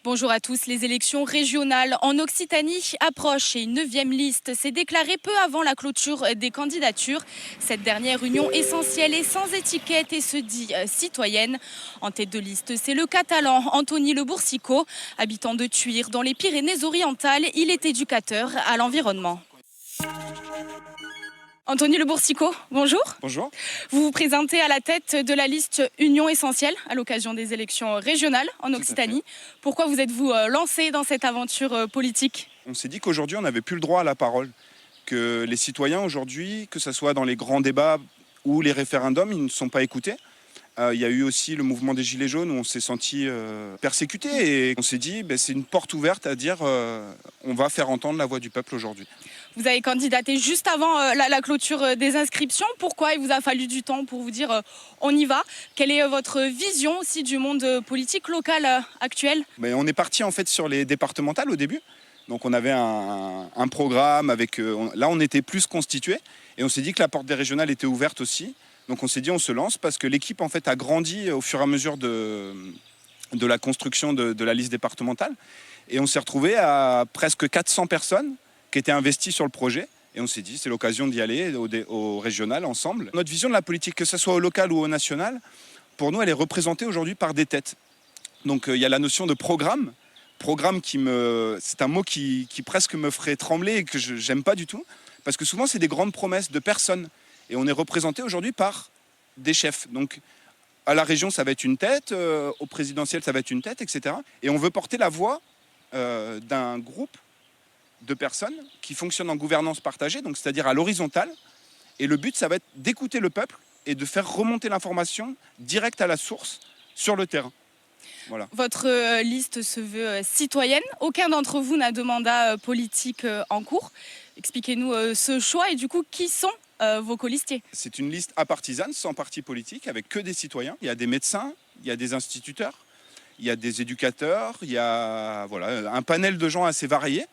Bonjour à tous. Les élections régionales en Occitanie approchent et une 9e liste s'est déclarée peu avant la clôture des candidatures. Cette dernière union essentielle est sans étiquette et se dit citoyenne. En tête de liste, c'est le Catalan Anthony Le Boursicot. Habitant de Tuire dans les Pyrénées-Orientales, il est éducateur à l'environnement. Anthony Le Boursicot, bonjour. Bonjour. Vous vous présentez à la tête de la liste Union essentielle à l'occasion des élections régionales en Occitanie. Pourquoi vous êtes-vous lancé dans cette aventure politique ? On s'est dit qu'aujourd'hui, on n'avait plus le droit à la parole. Que les citoyens, aujourd'hui, que ce soit dans les grands débats ou les référendums, ils ne sont pas écoutés. Il y a eu aussi le mouvement des Gilets jaunes où on s'est senti persécuté. Et on s'est dit, c'est une porte ouverte à dire on va faire entendre la voix du peuple aujourd'hui. Vous avez candidaté juste avant la clôture des inscriptions. Pourquoi il vous a fallu du temps pour vous dire on y va ? Quelle est votre vision aussi du monde politique local actuel ? On est parti en fait sur les départementales au début. Donc on avait un programme avec... là, on était plus constitué. Et on s'est dit que la porte des régionales était ouverte aussi. Donc on s'est dit on se lance parce que l'équipe en fait a grandi au fur et à mesure de la construction de la liste départementale. Et on s'est retrouvé à presque 400 personnes qui étaient investies sur le projet. Et on s'est dit c'est l'occasion d'y aller au régional ensemble. Notre vision de la politique, que ce soit au local ou au national, pour nous elle est représentée aujourd'hui par des têtes. Donc il y a la notion de programme. Programme c'est un mot qui presque me ferait trembler et que j'aime pas du tout. Parce que souvent c'est des grandes promesses de personnes. Et on est représenté aujourd'hui par des chefs. Donc, à la région, ça va être une tête, au présidentiel, ça va être une tête, etc. Et on veut porter la voix d'un groupe de personnes qui fonctionnent en gouvernance partagée, donc c'est-à-dire à l'horizontale. Et le but, ça va être d'écouter le peuple et de faire remonter l'information directe à la source sur le terrain. Voilà. Votre liste se veut citoyenne. Aucun d'entre vous n'a de mandat politique en cours. Expliquez-nous ce choix et du coup, qui sont vos colistiers ? C'est une liste apartisane, sans parti politique, avec que des citoyens. Il y a des médecins, il y a des instituteurs, il y a des éducateurs, il y a un panel de gens assez variés.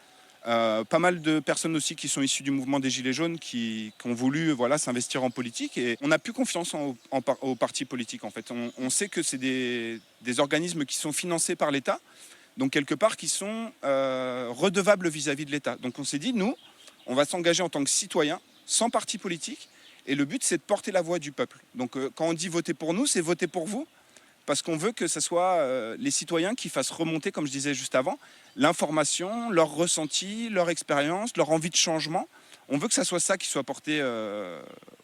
Pas mal de personnes aussi qui sont issues du mouvement des Gilets jaunes qui ont voulu s'investir en politique. Et on n'a plus confiance aux partis politiques en fait. On sait que c'est des organismes qui sont financés par l'État, donc quelque part qui sont redevables vis-à-vis de l'État. Donc on s'est dit, nous, on va s'engager en tant que citoyens, sans parti politique, et le but c'est de porter la voix du peuple. Donc quand on dit voter pour nous, c'est voter pour vous, parce qu'on veut que ce soit les citoyens qui fassent remonter, comme je disais juste avant, l'information, leur ressenti, leur expérience, leur envie de changement. On veut que ça soit ça qui soit porté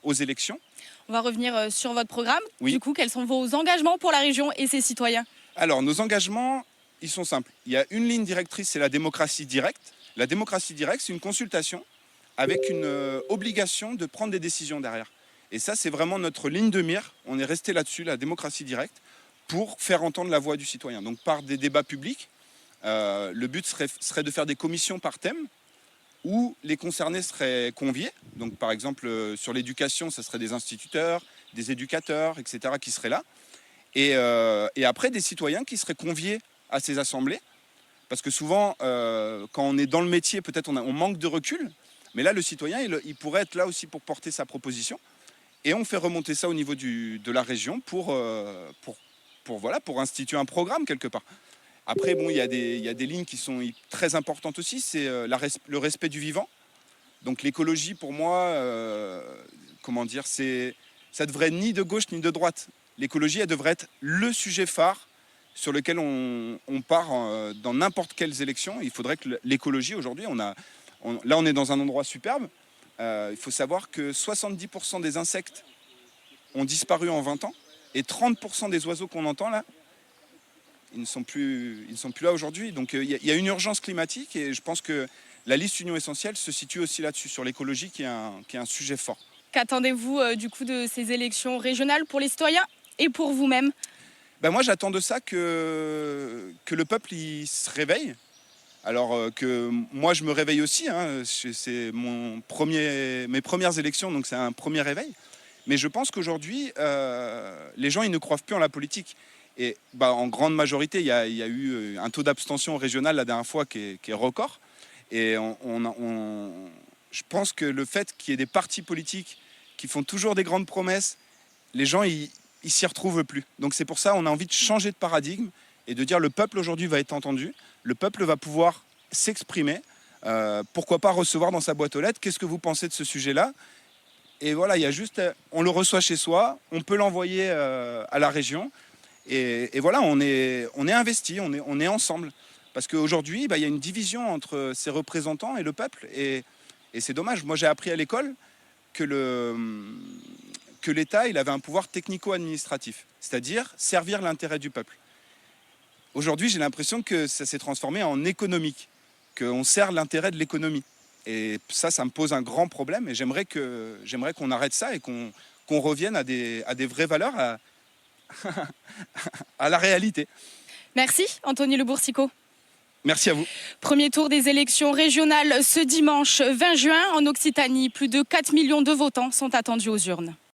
aux élections. On va revenir sur votre programme. Oui. Du coup, quels sont vos engagements pour la région et ses citoyens ? Alors, nos engagements, ils sont simples. Il y a une ligne directrice, c'est la démocratie directe. La démocratie directe, c'est une consultation avec une obligation de prendre des décisions derrière. Et ça, c'est vraiment notre ligne de mire. On est resté là-dessus, la démocratie directe, pour faire entendre la voix du citoyen. Donc par des débats publics, le but serait de faire des commissions par thème, où les concernés seraient conviés. Donc par exemple, sur l'éducation, ça serait des instituteurs, des éducateurs, etc., qui seraient là. Et après, des citoyens qui seraient conviés à ces assemblées. Parce que souvent, quand on est dans le métier, peut-être on manque de recul. Mais là, le citoyen, il pourrait être là aussi pour porter sa proposition. Et on fait remonter ça au niveau de la région pour instituer un programme quelque part. Après, il y a des lignes qui sont très importantes aussi. C'est le respect du vivant. Donc l'écologie, pour moi, ça devrait être ni de gauche ni de droite. L'écologie, elle devrait être le sujet phare sur lequel on part dans n'importe quelles élections. Il faudrait que l'écologie, aujourd'hui, là, on est dans un endroit superbe. Il faut savoir que 70% des insectes ont disparu en 20 ans et 30% des oiseaux qu'on entend là, ils ne sont plus là aujourd'hui. Donc il y a une urgence climatique et je pense que la liste Union essentielle se situe aussi là-dessus, sur l'écologie qui est un sujet fort. Qu'attendez-vous du coup de ces élections régionales pour les citoyens et pour vous-même ? Moi, j'attends de ça que le peuple il se réveille. Alors que moi, je me réveille aussi. C'est mes premières élections, donc c'est un premier réveil. Mais je pense qu'aujourd'hui, les gens ils ne croient plus en la politique. Et en grande majorité, il y a eu un taux d'abstention régional la dernière fois qui est record. Et je pense que le fait qu'il y ait des partis politiques qui font toujours des grandes promesses, les gens ils s'y retrouvent plus. Donc c'est pour ça qu'on a envie de changer de paradigme et de dire le peuple aujourd'hui va être entendu, le peuple va pouvoir s'exprimer, pourquoi pas recevoir dans sa boîte aux lettres, qu'est-ce que vous pensez de ce sujet-là? Et voilà, il y a juste, on le reçoit chez soi, on peut l'envoyer à la région, et voilà, on est investi, on est ensemble. Parce qu'aujourd'hui, il y a une division entre ses représentants et le peuple, et c'est dommage. Moi, j'ai appris à l'école que l'État, il avait un pouvoir technico-administratif, c'est-à-dire servir l'intérêt du peuple. Aujourd'hui, j'ai l'impression que ça s'est transformé en économique, qu'on sert l'intérêt de l'économie. Et ça me pose un grand problème, et j'aimerais qu'on arrête ça et qu'on revienne à des vraies valeurs, à la réalité. Merci, Anthony Le Boursicot. Merci à vous. Premier tour des élections régionales ce dimanche 20 juin en Occitanie. Plus de 4 millions de votants sont attendus aux urnes.